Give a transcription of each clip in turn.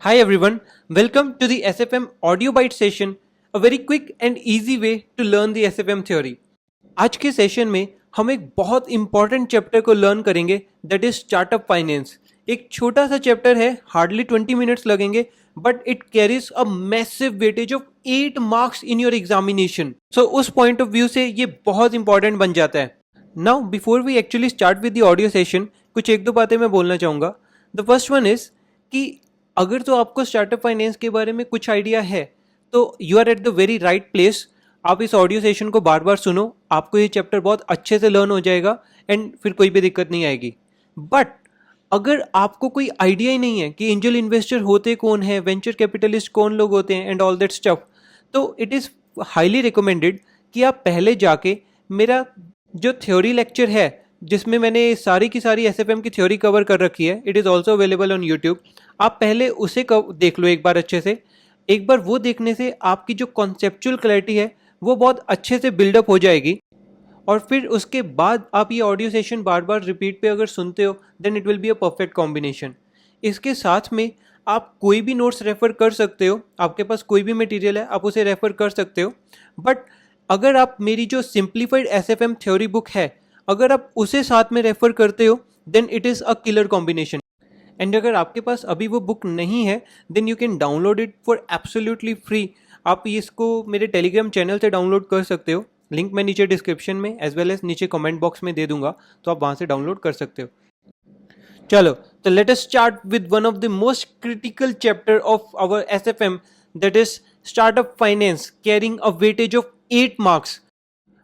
Hi everyone, welcome to the SFM audio bite session, a very quick and easy way to learn the SFM theory. आज के session में हम एक बहुत important chapter को learn करेंगे दैट इज स्टार्टअप फाइनेंस. एक छोटा सा चैप्टर है, हार्डली 20 मिनट्स लगेंगे, but it carries a massive weightage of 8 marks in your examination. So उस पॉइंट ऑफ व्यू से ये बहुत इंपॉर्टेंट बन जाता है. Now before we actually start with the audio session, कुछ एक दो बातें मैं बोलना चाहूँगा. द फर्स्ट वन इज कि अगर तो आपको स्टार्टअप फाइनेंस के बारे में कुछ आइडिया है तो you are at the very right place. आप इस ऑडियो सेशन को बार बार सुनो, आपको ये चैप्टर बहुत अच्छे से लर्न हो जाएगा एंड फिर कोई भी दिक्कत नहीं आएगी. बट अगर आपको कोई आइडिया ही नहीं है कि एंजल इन्वेस्टर होते कौन है, वेंचर कैपिटलिस्ट कौन लोग होते हैं एंड ऑल दैट स्टफ, तो इट इज़ हाईली रिकमेंडेड कि आप पहले जाके मेरा जो थ्योरी लेक्चर है जिसमें मैंने सारी की सारी एसएफएम की थ्योरी कवर कर रखी है, it is also available on YouTube. आप पहले उसे देख लो एक बार अच्छे से. एक बार वो देखने से आपकी जो कॉन्सेप्चुअल क्लैरिटी है वो बहुत अच्छे से बिल्डअप हो जाएगी. और फिर उसके बाद आप ये ऑडियो सेशन बार बार रिपीट पे अगर सुनते हो then it will be a perfect combination. इसके साथ में आप कोई भी नोट्स रेफ़र कर सकते हो, आपके पास कोई भी मटेरियल है आप उसे रेफ़र कर सकते हो. बट अगर आप मेरी जो सिंप्लीफाइड एसएफएम थ्योरी बुक है अगर आप उसे साथ में रेफ़र करते हो then it is a killer combination. And अगर आपके पास अभी वो बुक नहीं है then you can download it for absolutely free. आप इसको मेरे टेलीग्राम चैनल से डाउनलोड कर सकते हो. लिंक मैं नीचे डिस्क्रिप्शन में एज वेल एज नीचे कमेंट बॉक्स में दे दूंगा, तो आप वहाँ से डाउनलोड कर सकते हो. चलो, तो let us start with one of the most critical chapter of our SFM, that is startup finance carrying a weightage of 8 marks.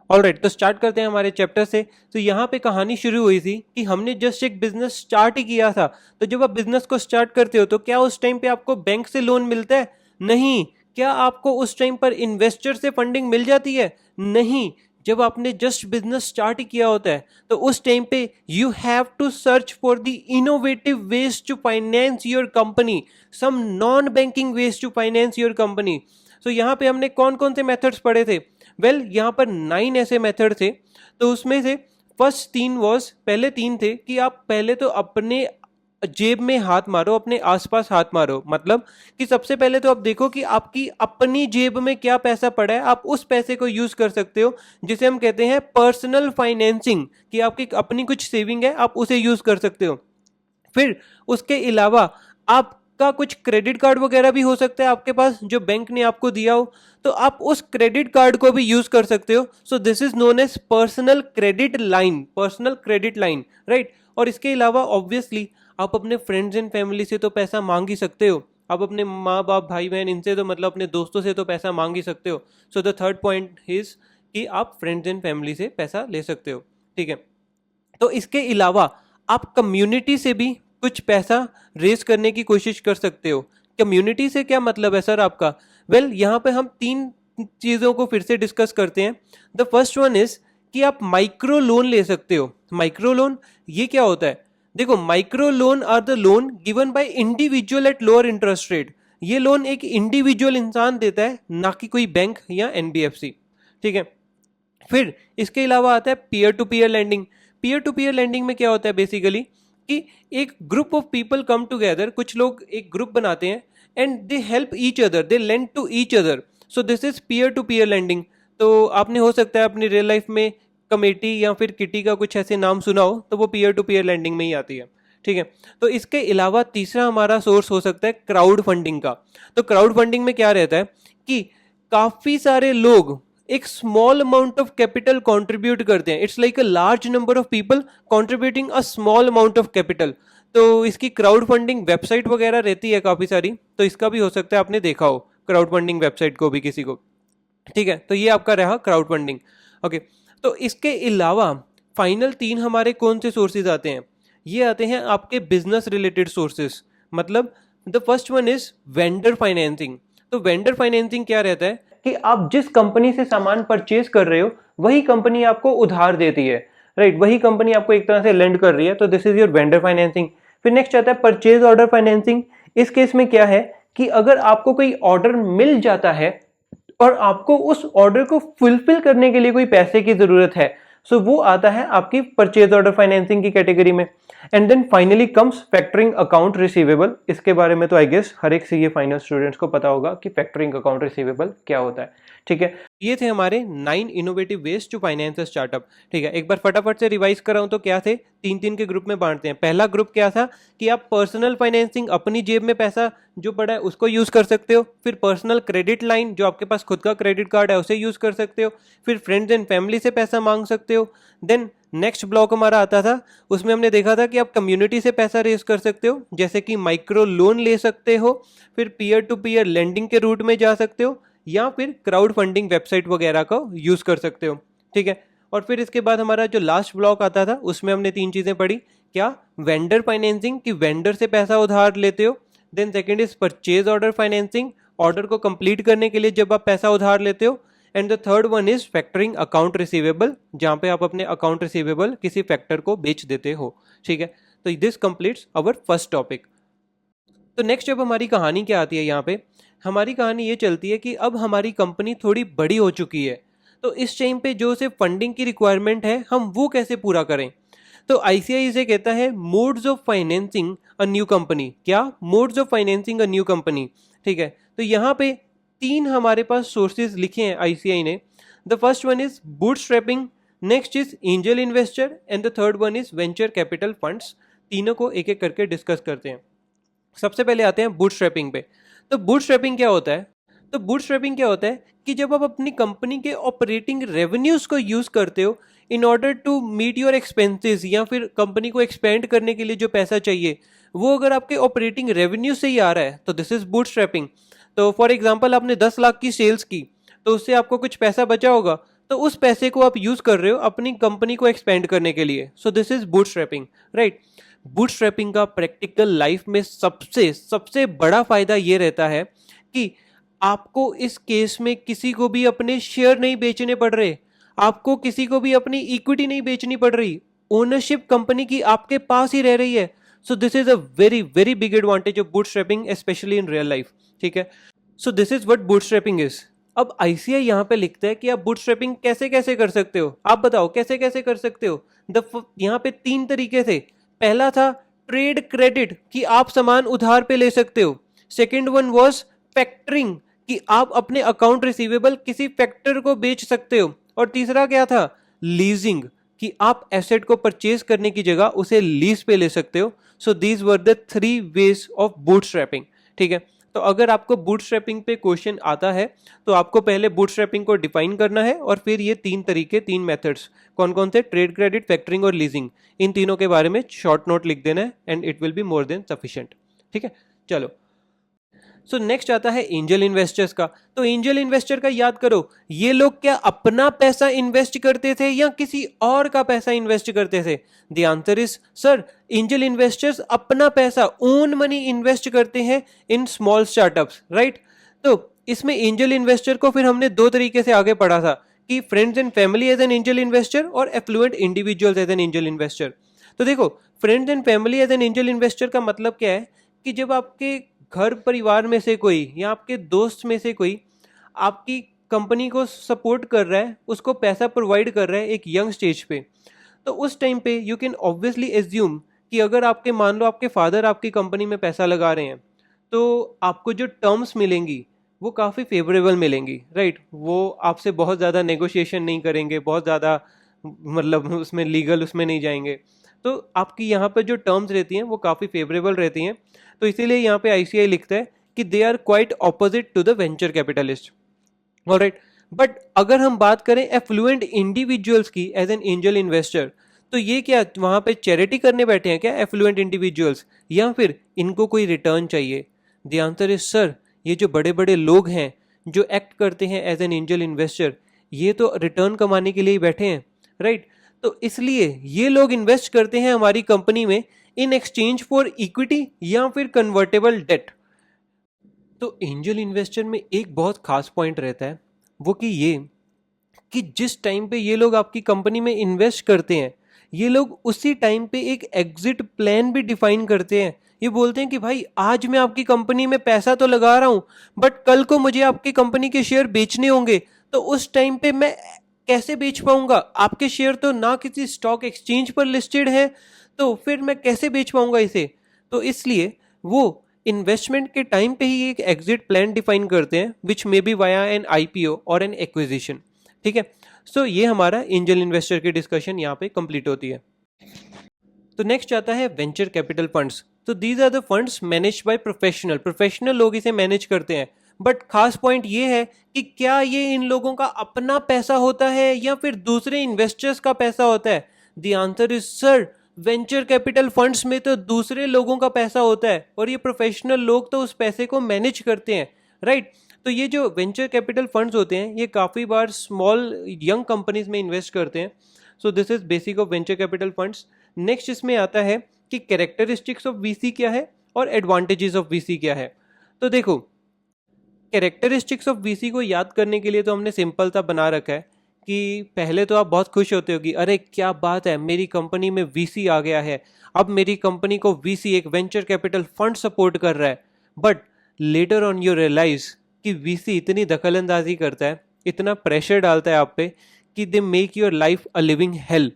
Alright, तो स्टार्ट करते हैं हमारे चैप्टर से. तो यहाँ पे कहानी शुरू हुई थी कि हमने जस्ट एक बिजनेस स्टार्ट ही किया था. तो जब आप बिजनेस को स्टार्ट करते हो तो क्या उस टाइम पे आपको बैंक से लोन मिलता है? नहीं. क्या आपको उस टाइम पर इन्वेस्टर से फंडिंग मिल जाती है? नहीं. जब आपने जस्ट बिजनेस स्टार्ट ही किया होता है तो उस टाइम पे you have to search for the innovative ways to finance your company, some non banking ways to finance your company. So यहाँ पे हमने कौन कौन से मेथड्स पढ़े थे? वेल, यहाँ पर 9 ऐसे मेथड थे. तो उसमें से फर्स्ट 3 पहले 3 थे कि आप पहले तो अपने जेब में हाथ मारो, अपने आसपास हाथ मारो. मतलब कि सबसे पहले तो आप देखो कि आपकी अपनी जेब में क्या पैसा पड़ा है, आप उस पैसे को यूज कर सकते हो, जिसे हम कहते हैं पर्सनल फाइनेंसिंग, कि आपकी अपनी कुछ सेविंग है आप उसे यूज कर सकते हो. फिर उसके अलावा आपका कुछ क्रेडिट कार्ड वगैरह भी हो सकता है आपके पास जो बैंक ने आपको दिया हो, तो आप उस क्रेडिट कार्ड को भी यूज कर सकते हो. So this is known as personal credit line, right. और इसके अलावा ऑब्वियसली आप अपने फ्रेंड्स एंड फैमिली से तो पैसा मांग ही सकते हो. आप अपने माँ बाप भाई बहन इनसे तो मतलब अपने दोस्तों से तो पैसा मांग ही सकते हो. So the third point is कि आप फ्रेंड्स एंड फैमिली से पैसा ले सकते हो. ठीक है. तो इसके अलावा आप कम्युनिटी से भी कुछ पैसा रेज करने की कोशिश कर सकते हो. कम्युनिटी से क्या मतलब है सर आपका? वेल, यहाँ पे हम 3 चीज़ों को फिर से डिस्कस करते हैं. द फर्स्ट वन इज कि आप माइक्रो लोन ले सकते हो. माइक्रो लोन ये क्या होता है? देखो, micro loan are the loan given by individual at lower interest rate. ये लोन एक इंडिविजुअल इंसान देता है, ना कि कोई बैंक या एनबीएफसी. ठीक है. फिर इसके अलावा आता है peer to peer lending. Peer to peer lending में क्या होता है बेसिकली कि एक group of people come together, कुछ लोग एक ग्रुप बनाते हैं and they help each other, they lend to each other. So this is peer to peer lending. तो आपने हो सकता है अपनी रियल लाइफ में कमेटी या फिर किटी का कुछ ऐसे नाम सुना हो, तो वो पीयर टू पीयर लैंडिंग में ही आती है. ठीक है. तो इसके अलावा तीसरा हमारा सोर्स हो सकता है क्राउड फंडिंग का. तो क्राउड फंडिंग में क्या रहता है कि काफी सारे लोग एक small amount of capital contribute करते हैं. It's like a large number of people contributing a small amount of capital. तो इसकी क्राउड फंडिंग वेबसाइट वगैरह रहती है काफ़ी सारी, तो इसका भी हो सकता है आपने देखा हो क्राउड फंडिंग वेबसाइट को भी किसी को. ठीक है. तो ये आपका रहा क्राउड फंडिंग. ओके. तो इसके अलावा फाइनल 3 हमारे कौन से सोर्सेज आते हैं? ये आते हैं आपके बिजनेस रिलेटेड सोर्सेज. मतलब the first one is vendor financing. तो वेंडर फाइनेंसिंग क्या रहता है कि आप जिस कंपनी से सामान परचेज कर रहे हो वही कंपनी आपको उधार देती है, राइट. वही कंपनी आपको एक तरह से लेंड कर रही है. तो this is your vendor financing. फिर नेक्स्ट आता है परचेज ऑर्डर फाइनेंसिंग. इस केस में क्या है कि अगर आपको कोई ऑर्डर मिल जाता है और आपको उस ऑर्डर को फुलफिल करने के लिए कोई पैसे की जरूरत है, सो वो आता है आपकी परचेज ऑर्डर फाइनेंसिंग की कैटेगरी में। And then finally comes factoring account receivable. इसके बारे में तो आई गेस हर एक सीए फाइनल स्टूडेंट्स को पता होगा कि फैक्टरिंग अकाउंट रिसीवेबल क्या होता है। ठीक है, ये थे हमारे 9 innovative ways to finance startup. ठीक है, एक बार फटाफट से रिवाइज कर रहा हूं तो क्या थे, 3 के ग्रुप में बांटते हैं। पहला ग्रुप क्या था कि आप पर्सनल फाइनेंसिंग, अपनी जेब में पैसा जो पड़ा है उसको यूज कर सकते हो। फिर पर्सनल क्रेडिट लाइन, जो आपके पास खुद का क्रेडिट कार्ड है उसे यूज कर सकते हो। फिर फ्रेंड्स एंड फैमिली से पैसा मांग सकते हो। देन नेक्स्ट ब्लॉक हमारा आता था, उसमें हमने देखा था कि आप कम्युनिटी से पैसा रेज कर सकते हो, जैसे कि माइक्रो लोन ले सकते हो। फिर पीयर टू पीयर लेंडिंग के रूट में जा सकते हो, या फिर क्राउड फंडिंग वेबसाइट वगैरह का यूज कर सकते हो। ठीक है, और फिर इसके बाद हमारा जो लास्ट ब्लॉक आता था उसमें हमने 3 चीजें पढ़ी। क्या, वेंडर फाइनेंसिंग, कि वेंडर से पैसा उधार लेते हो। Then second is purchase order financing, order को कंप्लीट करने के लिए जब आप पैसा उधार लेते हो। And the third one is factoring account receivable, जहां पे आप अपने अकाउंट रिसीवेबल किसी फैक्टर को बेच देते हो। ठीक है, तो this completes our first topic. तो नेक्स्ट अब हमारी कहानी क्या आती है, यहाँ पे हमारी कहानी ये चलती है कि अब हमारी कंपनी थोड़ी बड़ी हो चुकी है, तो इस टाइम पे जो सिर्फ फंडिंग की रिक्वायरमेंट है हम वो कैसे पूरा करें। तो आईसीआई इसे कहता है modes of financing a new company. क्या, modes of financing a new company. ठीक है, तो यहाँ पे 3 हमारे पास सोर्सेज लिखे हैं आईसीआई ने। The first one is bootstrapping, next is angel investor, and the third one is venture capital funds. तीनों को एक एक करके डिस्कस करते हैं। सबसे पहले आते हैं बूटस्ट्रैपिंग पे। तो बूटस्ट्रैपिंग क्या होता है, तो बूटस्ट्रैपिंग क्या होता है कि जब आप अपनी कंपनी के ऑपरेटिंग रेवेन्यूज को यूज करते हो in order to meet your expenses, या फिर कंपनी को एक्सपेंड करने के लिए जो पैसा चाहिए वो अगर आपके ऑपरेटिंग रेवेन्यू से ही आ रहा है तो दिस इज बूटस्ट्रैपिंग। तो फॉर एग्जांपल आपने 10 लाख की सेल्स की, तो उससे आपको कुछ पैसा बचा होगा, तो उस पैसे को आप यूज कर रहे हो अपनी कंपनी को एक्सपेंड करने के लिए। सो this is bootstrapping, right. Bootstrapping का प्रैक्टिकल लाइफ में सबसे सबसे बड़ा फायदा ये रहता है कि आपको इस केस में किसी को भी अपने शेयर नहीं बेचने पड़ रहे, आपको किसी को भी अपनी इक्विटी नहीं बेचनी पड़ रही, ओनरशिप कंपनी की आपके पास ही रह रही है। सो this is a very very big advantage of bootstrapping, specially in real life. ठीक है, सो this is what bootstrapping is. अब आईसीआई यहाँ पे लिखता है कि आप बूटस्ट्रैपिंग कैसे कैसे कर सकते हो, आप बताओ कैसे कैसे कर सकते हो। यहाँ पे 3 तरीके थे। पहला था ट्रेड क्रेडिट, कि आप सामान उधार पे ले सकते हो। सेकंड वन वाज फैक्टरिंग, कि आप अपने अकाउंट रिसीवेबल किसी फैक्टर को बेच सकते हो। और तीसरा क्या था, लीजिंग, कि आप एसेट को परचेज करने की जगह उसे लीज पे ले सकते हो। So these were the 3 ways of bootstrapping. ठीक है, तो अगर आपको बूटस्ट्रैपिंग पे क्वेश्चन आता है तो आपको पहले बूटस्ट्रैपिंग को डिफाइन करना है, और फिर ये 3 तरीके, 3 मेथड्स कौन कौन से, ट्रेड क्रेडिट, फैक्टरिंग और लीजिंग, इन तीनों के बारे में शॉर्ट नोट लिख देना है, and it will be more than sufficient. ठीक है, चलो। सो नेक्स्ट आता है एंजल इन्वेस्टर्स का। तो एंजल इन्वेस्टर का याद करो, ये लोग क्या अपना पैसा इन्वेस्ट करते थे या किसी और का पैसा इन्वेस्ट करते थे। The answer is sir, angel investors अपना पैसा, ओन मनी इन्वेस्ट करते हैं इन स्मॉल स्टार्टअप्स, राइट। तो इसमें एंजल इन्वेस्टर को फिर हमने 2 तरीके से आगे पढ़ा था, कि friends and family as an angel investor और affluent individuals as an angel investor. तो देखो, friends and family as an angel investor का मतलब क्या है कि जब आपके घर परिवार में से कोई या आपके दोस्त में से कोई आपकी कंपनी को सपोर्ट कर रहा है, उसको पैसा प्रोवाइड कर रहा है एक यंग स्टेज पे, तो उस टाइम पे यू कैन ऑब्वियसली एज्यूम कि अगर आपके, मान लो आपके फादर आपकी कंपनी में पैसा लगा रहे हैं, तो आपको जो टर्म्स मिलेंगी वो काफ़ी फेवरेबल मिलेंगी, राइट। वो आपसे बहुत ज़्यादा नेगोशिएशन नहीं करेंगे, बहुत ज़्यादा मतलब उसमें लीगल उसमें नहीं जाएंगे, तो आपकी यहाँ पर जो टर्म्स रहती हैं वो काफ़ी फेवरेबल रहती हैं। तो इसीलिए यहाँ पे आईसीआई लिखता है कि they are quite opposite to the venture capitalist, alright. But अगर हम बात करें एफ्लुएंट इंडिविजुअल्स की एज एन एंजल इन्वेस्टर, तो ये क्या वहाँ पे चैरिटी करने बैठे हैं क्या एफ्लुएंट इंडिविजुअल्स, या फिर इनको कोई रिटर्न चाहिए। द आंसर इज सर, ये जो बड़े बड़े लोग हैं जो एक्ट करते हैं एज एन एंजल इन्वेस्टर, ये तो रिटर्न कमाने के लिए ही बैठे हैं, राइट। तो इसलिए ये लोग इन्वेस्ट करते हैं हमारी कंपनी में इन एक्सचेंज फॉर इक्विटी या फिर कन्वर्टेबल डेट। तो एंजल इन्वेस्टर में एक बहुत खास पॉइंट रहता है, वो कि ये कि जिस टाइम पे ये लोग आपकी कंपनी में इन्वेस्ट करते हैं, ये लोग उसी टाइम पे एक एग्जिट प्लान भी डिफाइन करते हैं। ये बोलते हैं कि भाई आज मैं आपकी कंपनी में पैसा तो लगा रहा हूं, बट कल को मुझे आपकी कंपनी के शेयर बेचने होंगे, तो उस टाइम पे मैं कैसे बेच पाऊंगा? आपके शेयर तो ना किसी स्टॉक एक्सचेंज पर लिस्टेड है, तो फिर मैं कैसे बेच पाऊंगा इसे? तो इसलिए वो इन्वेस्टमेंट के टाइम पे ही एक एग्जिट प्लान डिफाइन करते हैं, which may be via an IPO और एन एक्विजिशन। ठीक है, सो ये हमारा एंजल इन्वेस्टर की डिस्कशन यहाँ पे कंप्लीट होती है। तो नेक्स्ट आता है वेंचर कैपिटल फंड्स। तो these are the funds managed by professional लोग इसे मैनेज करते हैं। बट खास पॉइंट ये है कि क्या ये इन लोगों का अपना पैसा होता है या फिर दूसरे इन्वेस्टर्स का पैसा होता है? The answer is sir, venture capital funds में तो दूसरे लोगों का पैसा होता है और ये प्रोफेशनल लोग तो उस पैसे को मैनेज करते हैं, राइट? तो ये जो वेंचर कैपिटल फंड्स होते हैं ये काफ़ी बार स्मॉल यंग कंपनीज में इन्वेस्ट करते हैं। सो this is basic of venture capital funds. Next इसमें आता है कि कैरेक्टरिस्टिक्स ऑफ वीसी क्या है और एडवांटेजेस ऑफ वीसी क्या है। तो देखो, कैरेक्टरिस्टिक्स ऑफ वीसी को याद करने के लिए तो हमने सिंपल सा बना रखा है कि पहले तो आप बहुत खुश होते हो कि अरे क्या बात है, मेरी कंपनी में वीसी आ गया है, अब मेरी कंपनी को वीसी एक वेंचर कैपिटल फंड सपोर्ट कर रहा है। But later on you realise कि वीसी इतनी दखलंदाजी करता है, इतना प्रेशर डालता है आप पे कि they make your life a living hello.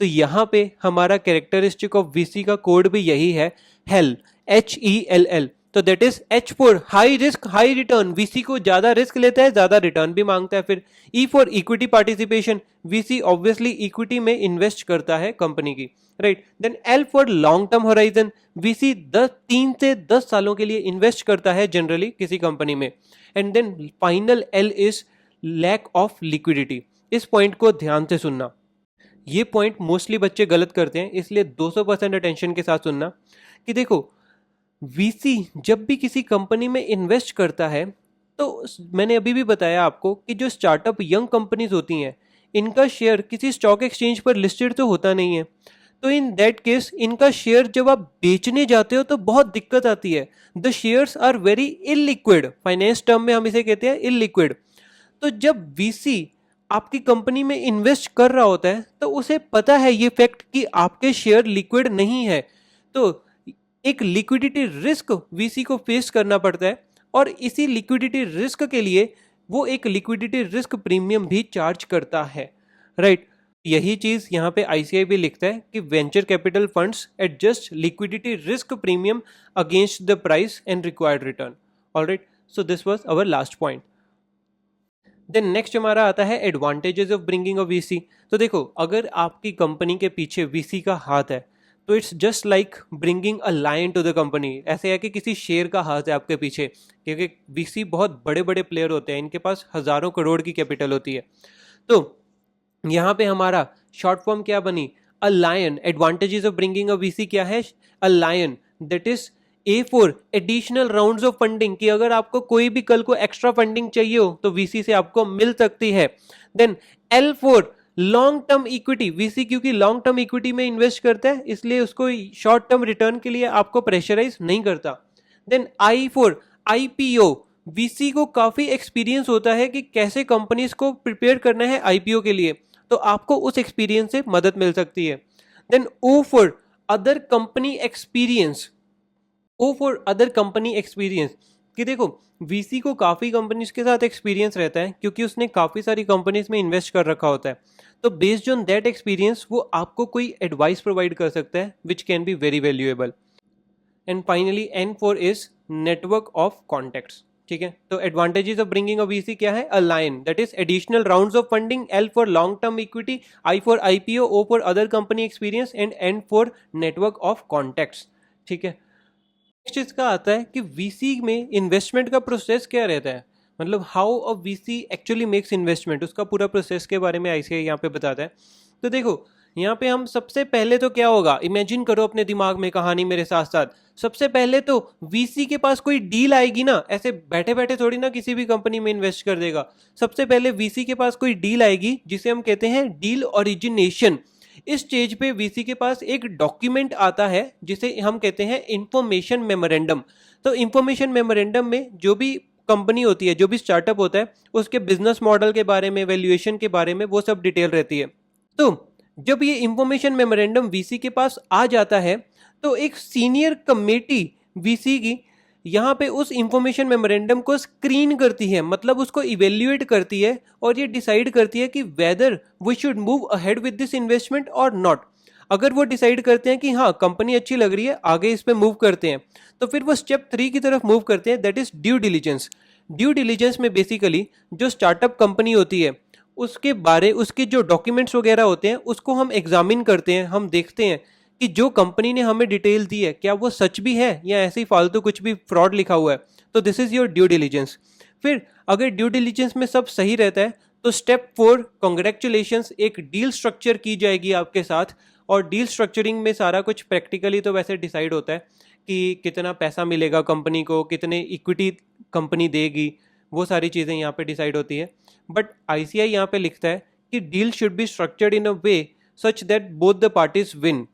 तो यहाँ पे हमारा कैरेक्टरिस्टिक ऑफ वीसी का कोड भी यही है, हेल, HELL। तो that is H for high risk high return, VC को ज्यादा रिस्क लेता है, ज्यादा रिटर्न भी मांगता है। फिर E for equity participation, VC obviously equity में इन्वेस्ट करता है कंपनी की, right? Then L for long term horizon, VC 3 से 10 सालों के लिए इन्वेस्ट करता है जनरली किसी कंपनी में। And then final L is lack of liquidity. इस पॉइंट को ध्यान से सुनना, ये पॉइंट मोस्टली बच्चे गलत करते हैं, इसलिए 200% अटेंशन के साथ सुनना कि देखो, वीसी जब भी किसी कंपनी में इन्वेस्ट करता है तो मैंने अभी भी बताया आपको कि जो स्टार्टअप यंग कंपनीज होती हैं इनका शेयर किसी स्टॉक एक्सचेंज पर लिस्टेड तो होता नहीं है। तो इन दैट केस इनका शेयर जब आप बेचने जाते हो तो बहुत दिक्कत आती है। The shares are very illiquid, finance term में हम इसे कहते हैं इलिक्विड। तो जब वीसी आपकी कंपनी में इन्वेस्ट कर रहा होता है तो उसे पता है ये फैक्ट कि आपके शेयर लिक्विड नहीं है, तो एक लिक्विडिटी रिस्क वीसी को फेस करना पड़ता है और इसी लिक्विडिटी रिस्क के लिए वो एक लिक्विडिटी रिस्क प्रीमियम भी चार्ज करता है, राइट? यही चीज यहाँ पे आईसीआई भी लिखता है कि venture capital funds adjust liquidity risk premium against the price and required return. Alright, so this was our last point. Then next हमारा आता है advantages of bringing a VC. तो देखो, अगर आपकी कंपनी के पीछे वीसी का हाथ है तो it's just like bringing a lion to the company. ऐसे है कि किसी शेर का हाथ है आपके पीछे, क्योंकि वीसी बहुत बड़े बड़े प्लेयर होते हैं, इनके पास हजारों करोड़ की कैपिटल होती है। तो यहाँ पे हमारा शॉर्ट फॉर्म क्या बनी? A lion. Advantages of bringing a VC क्या है? A lion. That is A for additional rounds of funding, कि अगर आपको कोई भी कल को एक्स्ट्रा फंडिंग चाहिए हो तो वीसी से आपको मिल सकती है। Then L for long term equity, VC क्योंकि लॉन्ग टर्म इक्विटी में इन्वेस्ट करता है इसलिए उसको शॉर्ट टर्म रिटर्न के लिए आपको प्रेशराइज नहीं करता। Then I for IPO, VC को काफी एक्सपीरियंस होता है कि कैसे कंपनीज को प्रिपेयर करना है आईपीओ के लिए, तो आपको उस एक्सपीरियंस से मदद मिल सकती है। Then O for other company experience, O for other company experience, कि देखो वीसी को काफ़ी कंपनीज के साथ एक्सपीरियंस रहता है क्योंकि उसने काफ़ी सारी कंपनीज में इन्वेस्ट कर रखा होता है। तो बेस्ड ऑन दैट एक्सपीरियंस वो आपको कोई एडवाइस प्रोवाइड कर सकता है which can be very valuable. And finally N for is network of contacts. ठीक है, तो advantages of bringing a VC क्या है? A lion, that is additional rounds of funding. L for long term equity, I for IPO, O for other company experience and N for network of contacts. ठीक है, next इसका आता है कि VC में investment का प्रोसेस क्या रहता है, मतलब how a VC actually makes investment, उसका पूरा प्रोसेस के बारे में आईसीआई यहाँ पे बताता है। तो देखो, यहाँ पे हम सबसे पहले तो क्या होगा, इमेजिन करो अपने दिमाग में कहानी मेरे साथ साथ। सबसे पहले तो वीसी के पास कोई डील आएगी ना, ऐसे बैठे बैठे थोड़ी ना किसी भी कंपनी में इन्वेस्ट कर देगा। सबसे पहले वीसी के पास कोई डील आएगी जिसे हम कहते हैं डील ओरिजिनेशन। इस स्टेज पे वीसी के पास एक डॉक्यूमेंट आता है जिसे हम कहते हैं इंफॉर्मेशन मेमोरेंडम। तो इंफॉर्मेशन मेमोरेंडम में जो भी कंपनी होती है, जो भी स्टार्टअप होता है, उसके बिजनेस मॉडल के बारे में, वैल्यूएशन के बारे में वो सब डिटेल रहती है। तो जब ये इंफॉर्मेशन मेमोरेंडम वीसी के पास आ जाता है तो एक सीनियर कमेटी वीसी की यहाँ पे उस इंफॉर्मेशन मेमोरेंडम को स्क्रीन करती है, मतलब उसको इवेल्युएट करती है और ये डिसाइड करती है कि whether we should move ahead with this investment और नॉट। अगर वो डिसाइड करते हैं कि हाँ कंपनी अच्छी लग रही है, आगे इस पे मूव करते हैं, तो फिर वो स्टेप 3 की तरफ मूव करते हैं, that is due diligence. Due diligence में बेसिकली जो स्टार्टअप कंपनी होती है उसके जो डॉक्यूमेंट्स वगैरह होते हैं उसको हम एग्जामिन करते हैं, हम देखते हैं कि जो कंपनी ने हमें डिटेल दी है क्या वो सच भी है या ऐसे ही फालतू कुछ भी फ्रॉड लिखा हुआ है। तो this is your due diligence. फिर अगर ड्यू डिलीजेंस में सब सही रहता है तो स्टेप 4 कॉन्ग्रेचुलेशंस, एक डील स्ट्रक्चर की जाएगी आपके साथ। और डील स्ट्रक्चरिंग में सारा कुछ प्रैक्टिकली तो वैसे डिसाइड होता है कि कितना पैसा मिलेगा कंपनी को, कितने इक्विटी कंपनी देगी, वो सारी चीज़ें यहाँ पे डिसाइड होती है। बट आईसीआई यहाँ पे लिखता है कि deal should be structured in a way such that both the parties win.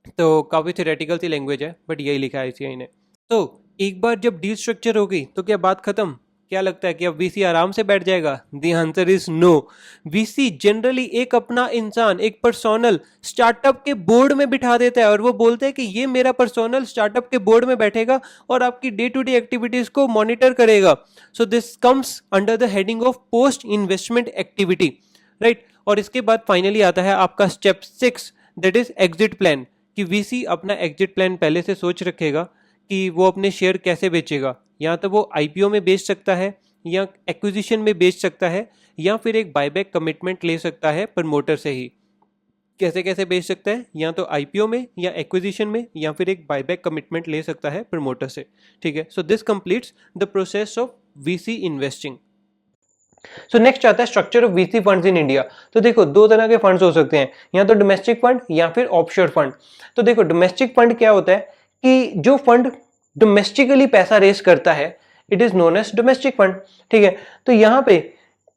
तो काफ़ी थ्योरेटिकल सी लैंग्वेज है बट यही लिखा है आईसीआई ने। तो एक बार जब डील स्ट्रक्चर हो गई तो क्या बात खत्म? क्या लगता है कि अब वीसी आराम से बैठ जाएगा? The answer is no. VC generally एक अपना इंसान, एक पर्सोनल स्टार्टअप के बोर्ड में बिठा देता है और वो बोलते हैं कि ये मेरा पर्सोनल स्टार्टअप के बोर्ड में बैठेगा और आपकी डे टू डे एक्टिविटीज को मॉनिटर करेगा। So this comes under the heading of post investment activity, right. और इसके बाद फाइनली आता है आपका step 6, that is exit plan. कि वीसी अपना एग्जिट प्लान पहले से सोच रखेगा कि वो अपने शेयर कैसे बेचेगा। या तो वो आईपीओ में बेच सकता है या एक्विजिशन में बेच सकता है या फिर एक बायबैक कमिटमेंट ले सकता है प्रमोटर से ही। कैसे कैसे बेच सकता है? या तो आईपीओ में या एक्विजिशन में या फिर एक बायबैक कमिटमेंट ले सकता है प्रमोटर से, ठीक है। So this completes the process of VC investing. So next आता है structure of VC funds in India. तो देखो दो तरह के फंड्स हो सकते हैं, या तो डोमेस्टिक फंड या फिर ऑफशोर फंड। तो देखो डोमेस्टिक फंड क्या होता है कि जो फंड डोमेस्टिकली पैसा रेस करता है, it is known as domestic fund, ठीक है। तो यहाँ पे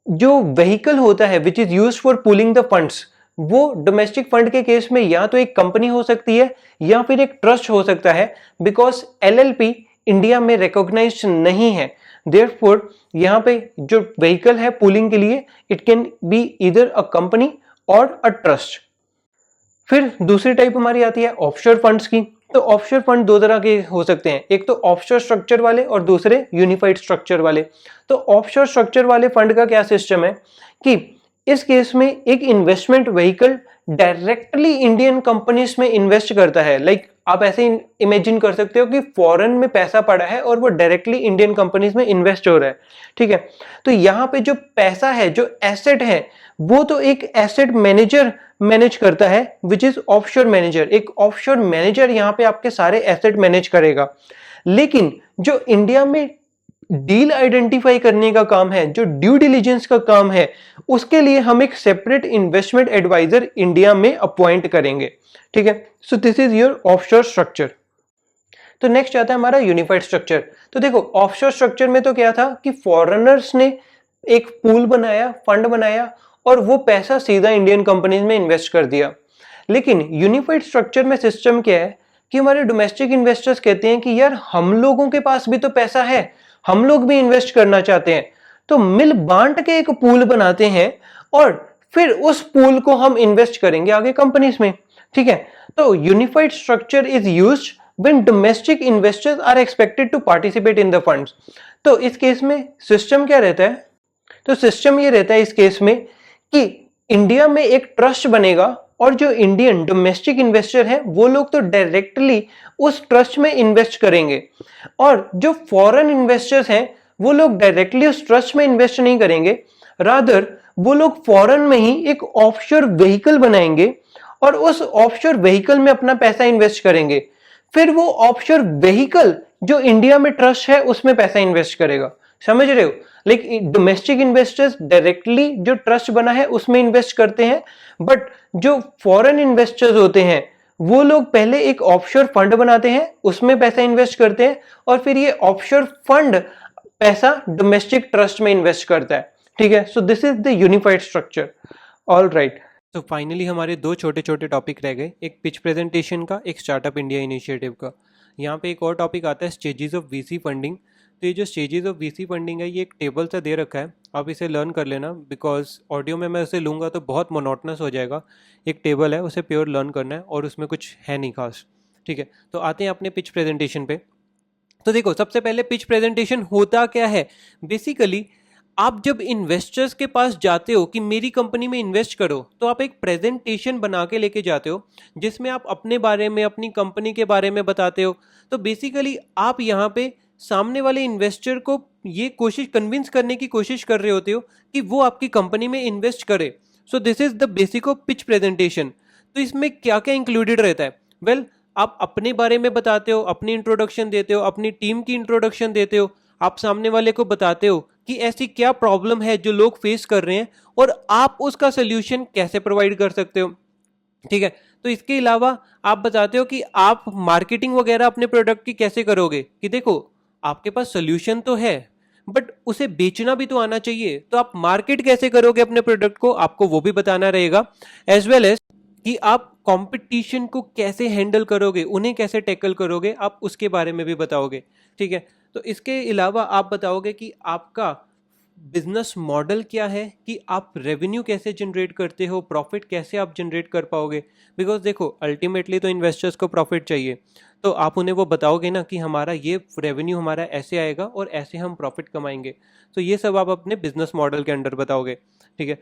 जो व्हीकल होता है which is used for pooling the funds, वो डोमेस्टिक फंड के केस में या तो एक कंपनी हो सकती है या फिर एक ट्रस्ट हो सकता है, बिकॉज एलएलपी इंडिया में रिकॉग्नाइज्ड नहीं है। देयरफॉर यहाँ पे जो व्हीकल है पुलिंग के लिए, it can be either a company और अ ट्रस्ट। फिर दूसरी टाइप हमारी आती है ऑफशोर फंड्स की। तो ऑफशोर फंड दो तरह के हो सकते हैं, एक तो ऑफशोर स्ट्रक्चर वाले और दूसरे यूनिफाइड स्ट्रक्चर वाले। तो ऑफशोर स्ट्रक्चर वाले फंड का क्या सिस्टम है कि इस केस में एक investment vehicle directly Indian companies में इन्वेस्ट करता है। लाइक आप ऐसे इमेजिन कर सकते हो कि फॉरेन में पैसा पड़ा है और वो डायरेक्टली इंडियन कंपनीज में इन्वेस्ट हो रहा है, ठीक है। तो यहाँ पे जो पैसा है, जो एसेट है, वो तो एक एसेट मैनेजर मैनेज करता है विच इज ऑफशोर मैनेजर। एक ऑफशोर मैनेजर यहाँ पे आपके सारे एसेट मैनेज करेगा। लेकिन जो इंडिया में डील आइडेंटिफाई करने का काम है, जो ड्यू डिलीजेंस का काम है, उसके लिए हम एक सेपरेट इन्वेस्टमेंट एडवाइजर इंडिया में अपॉइंट करेंगे, ठीक है। सो this is your offshore structure. तो नेक्स्ट आता है हमारा यूनिफाइड स्ट्रक्चर। तो देखो ऑफशोर स्ट्रक्चर में तो क्या था कि फॉरेनर्स ने एक पूल बनाया, फंड बनाया और वो पैसा सीधा इंडियन कंपनीज में इन्वेस्ट कर दिया। लेकिन यूनिफाइड स्ट्रक्चर में सिस्टम क्या है कि हमारे डोमेस्टिक इन्वेस्टर्स कहते हैं कि यार हम लोगों के पास भी तो पैसा है, हम लोग भी इन्वेस्ट करना चाहते हैं। तो मिल बांट के एक पूल बनाते हैं और फिर उस पूल को हम इन्वेस्ट करेंगे आगे कंपनीज में, ठीक है। तो unified structure is used when domestic investors are expected to participate in the funds. तो इस केस में सिस्टम क्या रहता है? तो सिस्टम ये रहता है इस केस में कि इंडिया में एक ट्रस्ट बनेगा और जो इंडियन डोमेस्टिक इन्वेस्टर है वो लोग तो डायरेक्टली उस ट्रस्ट में इन्वेस्ट करेंगे और जो फॉरेन इन्वेस्टर्स हैं वो लोग डायरेक्टली उस ट्रस्ट में इन्वेस्ट नहीं करेंगे, रादर वो लोग फॉरेन में ही एक ऑफशोर व्हीकल बनाएंगे और उस ऑफशोर व्हीकल में अपना पैसा इन्वेस्ट करेंगे। फिर वो ऑफशोर व्हीकल जो इंडिया में ट्रस्ट है उसमें पैसा इन्वेस्ट करेगा। समझ रहे हो? लाइक डोमेस्टिक इन्वेस्टर्स डायरेक्टली जो ट्रस्ट बना है उसमें इन्वेस्ट करते हैं, बट जो फॉरेन इन्वेस्टर्स होते हैं वो लोग पहले एक ऑफशोर फंड बनाते हैं, उसमें पैसा इन्वेस्ट करते हैं और फिर ये ऑफशोर फंड पैसा डोमेस्टिक ट्रस्ट में इन्वेस्ट करता है, ठीक है। सो this is the unified structure. All right, तो फाइनली हमारे दो छोटे छोटे टॉपिक रह गए, एक पिच प्रेजेंटेशन का, एक स्टार्टअप इंडिया इनिशिएटिव का। यहाँ पे एक और टॉपिक आता है स्टेजेस ऑफ वीसी फंडिंग। तो ये जो स्टेजेस ऑफ वीसी फंडिंग है ये एक टेबल सा दे रखा है, आप इसे लर्न कर लेना, बिकॉज ऑडियो में मैं उसे लूँगा तो बहुत मोनोटनस हो जाएगा। एक टेबल है, उसे प्योर लर्न करना है और उसमें कुछ है नहीं खास, ठीक है। तो आते हैं अपने पिच प्रेजेंटेशन पे। तो देखो, सबसे पहले पिच प्रेजेंटेशन होता क्या है। बेसिकली आप जब इन्वेस्टर्स के पास जाते हो कि मेरी कंपनी में इन्वेस्ट करो, तो आप एक प्रेजेंटेशन बना के लेके जाते हो जिसमें आप अपने बारे में, अपनी कंपनी के बारे में बताते हो। तो बेसिकली आप यहाँ पे सामने वाले इन्वेस्टर को ये कन्विंस करने की कोशिश कर रहे होते हो कि वो आपकी कंपनी में इन्वेस्ट करे। सो this is the basic of pitch presentation. तो इसमें क्या क्या इंक्लूडेड रहता है? वेल, आप अपने बारे में बताते हो, अपनी इंट्रोडक्शन देते हो, अपनी टीम की इंट्रोडक्शन देते हो, आप सामने वाले को बताते हो कि ऐसी क्या प्रॉब्लम है जो लोग फेस कर रहे हैं और आप उसका सोल्यूशन कैसे प्रोवाइड कर सकते हो। ठीक है, तो इसके अलावा आप बताते हो कि आप मार्केटिंग वगैरह अपने प्रोडक्ट की कैसे करोगे, कि देखो आपके पास सोल्यूशन तो है बट उसे बेचना भी तो आना चाहिए, तो आप मार्केट कैसे करोगे अपने प्रोडक्ट को, आपको वो भी बताना रहेगा। एज वेल एज कि आप कंपटीशन को कैसे हैंडल करोगे, उन्हें कैसे टैकल करोगे, आप उसके बारे में भी बताओगे। ठीक है, तो इसके अलावा आप बताओगे कि आपका बिजनेस मॉडल क्या है, कि आप रेवेन्यू कैसे जनरेट करते हो, प्रॉफिट कैसे आप जनरेट कर पाओगे। बिकॉज देखो, अल्टीमेटली तो इन्वेस्टर्स को प्रॉफिट चाहिए, तो आप उन्हें वो बताओगे ना कि हमारा ये रेवेन्यू हमारा ऐसे आएगा और ऐसे हम प्रॉफिट कमाएंगे। तो ये सब आप अपने बिजनेस मॉडल के अंडर बताओगे। ठीक है,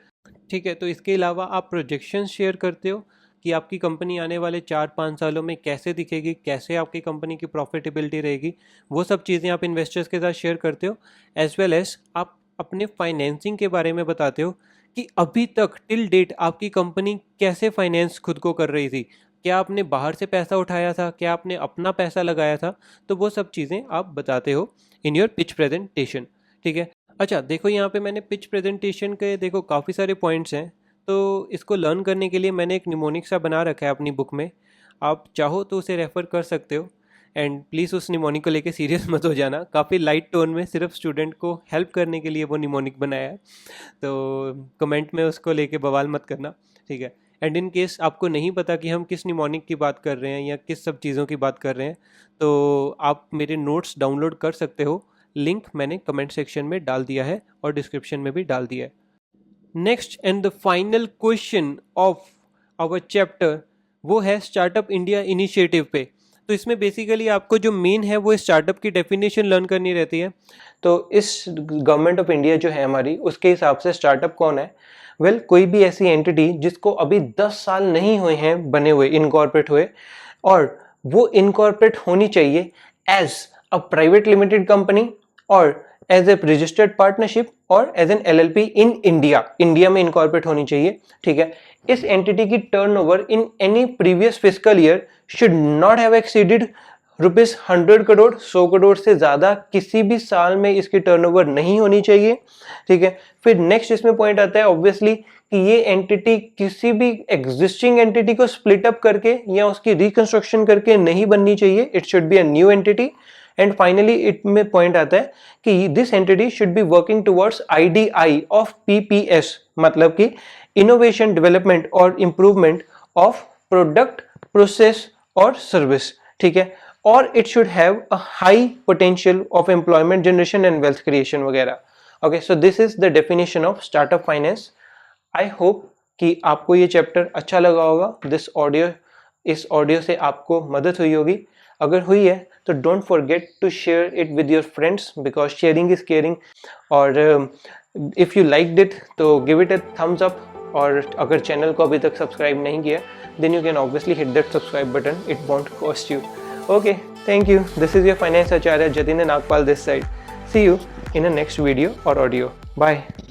ठीक है, तो इसके अलावा आप प्रोजेक्शंस शेयर करते हो कि आपकी कंपनी आने वाले 4-5 सालों में कैसे दिखेगी, कैसे आपकी कंपनी की प्रॉफिटेबिलिटी रहेगी, वो सब चीज़ें आप इन्वेस्टर्स के साथ शेयर करते हो। एज वेल एज आप अपने फाइनेंसिंग के बारे में बताते हो कि अभी तक टिल डेट आपकी कंपनी कैसे फाइनेंस खुद को कर रही थी, क्या आपने बाहर से पैसा उठाया था, क्या आपने अपना पैसा लगाया था। तो वो सब चीज़ें आप बताते हो इन योर पिच प्रेजेंटेशन। ठीक है, अच्छा देखो, यहाँ पे मैंने पिच प्रेजेंटेशन के देखो काफ़ी सारे पॉइंट्स हैं, तो इसको लर्न करने के लिए मैंने एक निमोनिक सा बना रखा है अपनी बुक में, आप चाहो तो उसे रेफ़र कर सकते हो। एंड प्लीज़ उस निमोनिक को लेके सीरियस मत हो जाना, काफ़ी लाइट टोन में सिर्फ स्टूडेंट को हेल्प करने के लिए वो निमोनिक बनाया है, तो कमेंट में उसको लेके बवाल मत करना। ठीक है, एंड इन केस आपको नहीं पता कि हम किस निमोनिक की बात कर रहे हैं या किस सब चीज़ों की बात कर रहे हैं, तो आप मेरे नोट्स डाउनलोड कर सकते हो, लिंक मैंने कमेंट सेक्शन में डाल दिया है और डिस्क्रिप्शन में भी डाल दिया है। Next and the final question of our chapter वो है स्टार्टअप इंडिया इनिशिएटिव पे। तो इसमें बेसिकली आपको जो मेन है वो स्टार्टअप की डेफिनेशन लर्न करनी रहती है। तो इस गवर्नमेंट ऑफ इंडिया जो है हमारी, उसके हिसाब से स्टार्टअप कौन है? वेल, कोई भी ऐसी एंटिटी जिसको अभी 10 साल नहीं हुए हैं बने हुए, इनकॉर्पोरेट हुए, और वो इनकॉर्पोरेट होनी चाहिए as a private limited company और एज ए रजिस्टर्ड पार्टनरशिप और as an LLP in India में इनकॉर्पोरेट होनी चाहिए। ठीक है, इस एंटिटी की turnover in any previous fiscal year should not have exceeded ₹100 crore. 100 crore से ज्यादा किसी भी साल में इसकी टर्नओवर नहीं होनी चाहिए। ठीक है, फिर नेक्स्ट इसमें पॉइंट आता है ऑब्वियसली कि ये एंटिटी किसी भी एग्जिस्टिंग एंटिटी को स्प्लिट अप करके या उसकी रिकंस्ट्रक्शन करके नहीं बननी चाहिए, it should be a new entity. And finally it में पॉइंट आता है कि this entity should be working towards IDI of PPS, मतलब कि इनोवेशन, डेवलपमेंट और इंप्रूवमेंट ऑफ प्रोडक्ट, प्रोसेस और सर्विस। ठीक है, और it should have a high potential of employment generation and wealth creation वगैरह। Okay, so this is the definition of startup finance. I hope कि आपको ये चैप्टर अच्छा लगा होगा। इस ऑडियो से आपको मदद हुई होगी। अगर हुई है तो don't forget to share it with your friends, because sharing is caring. और इफ़ यू लाइक्ड इट तो give it a thumbs up, और अगर चैनल को अभी तक सब्सक्राइब नहीं किया then you can obviously hit that subscribe button, it won't cost you. Okay, thank you. This is your finance Acharya Jatin Nagpal this side. See you in a next video or audio. Bye.